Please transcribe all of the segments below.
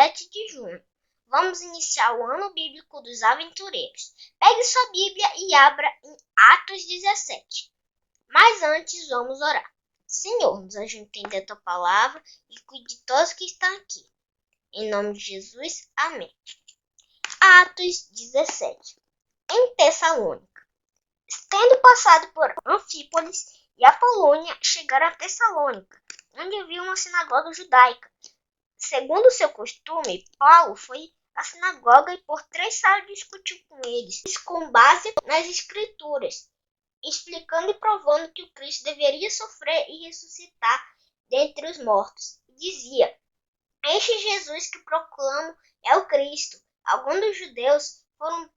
7 de junho. Vamos iniciar o ano bíblico dos aventureiros. Pegue sua Bíblia e abra em Atos 17. Mas antes vamos orar. Senhor, nos ajude a entender a tua palavra e cuide de todos que estão aqui. Em nome de Jesus, amém. Atos 17. Em Tessalônica. Tendo passado por Anfípolis e Apolônia, chegaram a Tessalônica, onde havia uma sinagoga judaica. Segundo seu costume, Paulo foi à sinagoga e por 3 sábados discutiu com eles, com base nas Escrituras, explicando e provando que o Cristo deveria sofrer e ressuscitar dentre os mortos. Dizia: este Jesus que proclamo é o Cristo. Alguns dos judeus foram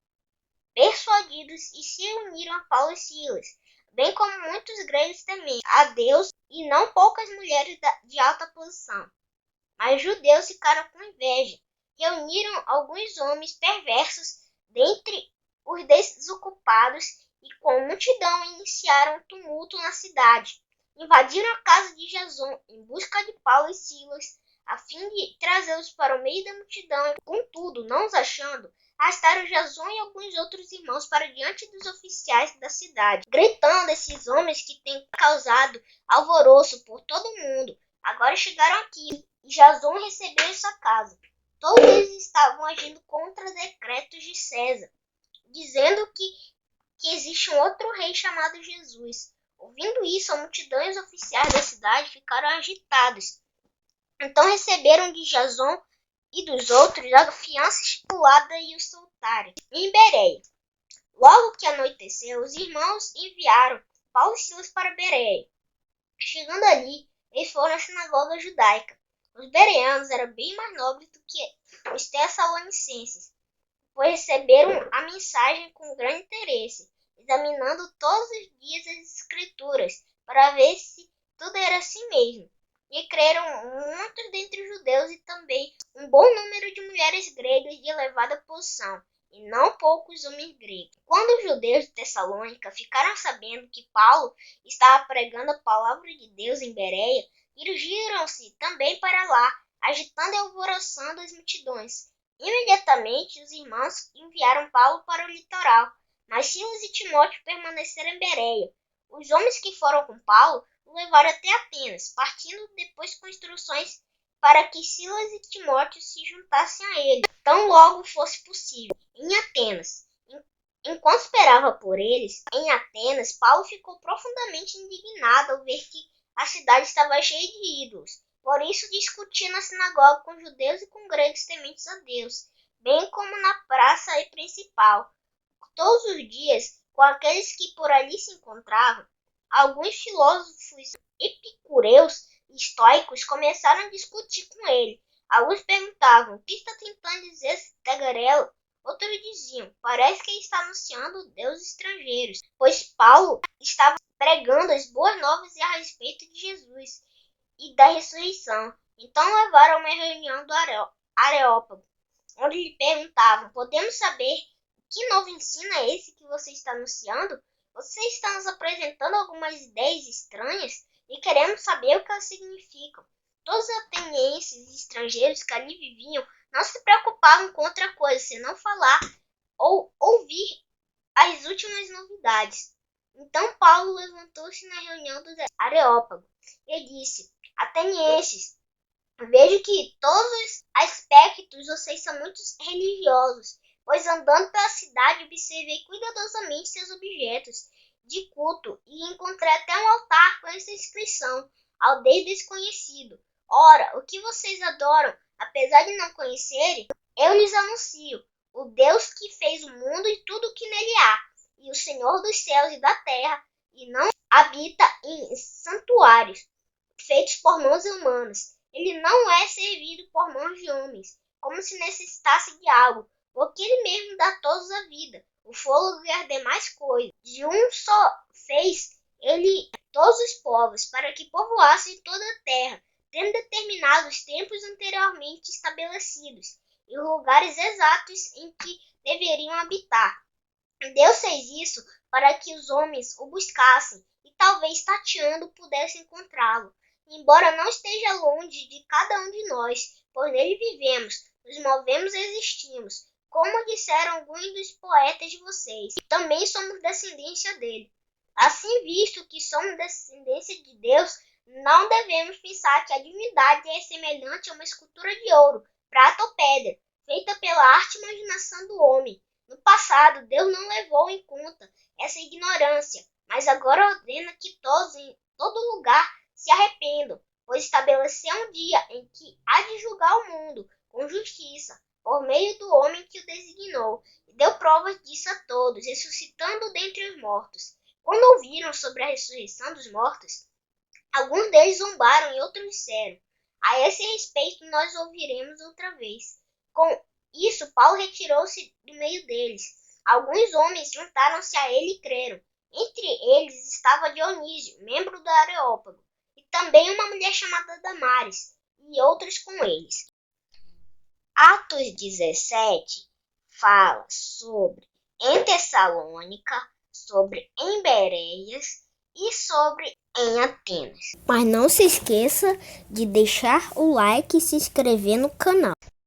persuadidos e se uniram a Paulo e Silas, bem como muitos gregos tementes a Deus e não poucas mulheres de alta posição. Mas judeus ficaram com inveja, reuniram alguns homens perversos dentre os desocupados e com multidão iniciaram um tumulto na cidade. Invadiram a casa de Jason em busca de Paulo e Silas, a fim de trazê-los para o meio da multidão. Contudo, não os achando, arrastaram Jason e alguns outros irmãos para diante dos oficiais da cidade, gritando: esses homens que têm causado alvoroço por todo o mundo, agora chegaram aqui. E Jason recebeu em sua casa. Todos eles estavam agindo contra decretos de César, dizendo que existe um outro rei chamado Jesus. Ouvindo isso, a multidão e os oficiais da cidade ficaram agitados. Então receberam de Jason e dos outros a fiança estipulada e os soltaram. Em Bereia. Logo que anoiteceu, os irmãos enviaram Paulo e Silas para Bereia. Chegando ali, eles foram à sinagoga judaica. Os bereanos eram bem mais nobres do que os tessalonicenses, pois receberam a mensagem com grande interesse, examinando todos os dias as escrituras para ver se tudo era assim mesmo. E creram muitos dentre os judeus e também um bom número de mulheres gregas de elevada posição, e não poucos homens gregos. Quando os judeus de Tessalônica ficaram sabendo que Paulo estava pregando a palavra de Deus em Bereia, dirigiram-se também para lá, agitando e alvoroçando as multidões. Imediatamente os irmãos enviaram Paulo para o litoral, mas Silas e Timóteo permaneceram em Bereia. Os homens que foram com Paulo o levaram até Atenas, partindo depois com instruções para que Silas e Timóteo se juntassem a ele, tão logo fosse possível, em Atenas. Enquanto esperava por eles, em Atenas, Paulo ficou profundamente indignado ao ver que a cidade estava cheia de ídolos. Por isso discutia na sinagoga com judeus e com gregos tementes a Deus, bem como na praça principal. Todos os dias, com aqueles que por ali se encontravam, alguns filósofos epicureus e estoicos começaram a discutir com ele. Alguns perguntavam: o que está tentando dizer esse tagarela? Outros diziam: parece que ele está anunciando deuses estrangeiros, pois Paulo estava pregando as boas novas a respeito de Jesus e da ressurreição. Então levaram a uma reunião do Areópago, onde lhe perguntavam: podemos saber que novo ensino é esse que você está anunciando? Você está nos apresentando algumas ideias estranhas e queremos saber o que elas significam. Todos os atenienses e estrangeiros que ali viviam não se preocupavam com outra coisa senão falar ou ouvir as últimas novidades. Então Paulo levantou-se na reunião do Areópago e disse: atenienses, vejo que todos os aspectos vocês são muito religiosos, pois andando pela cidade observei cuidadosamente seus objetos de culto e encontrei até um altar com essa inscrição: ao Deus desconhecido. Ora, o que vocês adoram, apesar de não conhecerem, eu lhes anuncio: o Deus que fez o mundo e tudo o que nele há, e o Senhor dos céus e da terra, e não habita em santuários feitos por mãos humanas. Ele não é servido por mãos de homens, como se necessitasse de algo, porque ele mesmo dá a todos a vida, o fôlego e as demais coisas. De um só fez ele todos os povos, para que povoassem toda a terra, tendo determinado os tempos anteriormente estabelecidos, e os lugares exatos em que deveriam habitar. Deus fez isso para que os homens o buscassem, e talvez tateando pudessem encontrá-lo, embora não esteja longe de cada um de nós, pois nele vivemos, nos movemos e existimos. Como disseram alguns dos poetas de vocês, também somos descendência dele. Assim, visto que somos descendência de Deus, não devemos pensar que a divindade é semelhante a uma escultura de ouro, prata ou pedra, feita pela arte e imaginação do homem. No passado, Deus não levou em conta essa ignorância, mas agora ordena que todos, em todo lugar, se arrependam, pois estabeleceu um dia em que há de julgar o mundo com justiça, por meio do homem que o designou, e deu provas disso a todos, ressuscitando dentre os mortos. Quando ouviram sobre a ressurreição dos mortos, alguns deles zombaram e outros disseram: a esse respeito nós ouviremos outra vez. Com isso, Paulo retirou-se do meio deles. Alguns homens juntaram-se a ele e creram. Entre eles estava Dionísio, membro do Areópago, e também uma mulher chamada Damares, e outros com eles. Atos 17 fala sobre em Tessalônica, sobre em Bereias e sobre em Atenas. Mas não se esqueça de deixar o like e se inscrever no canal.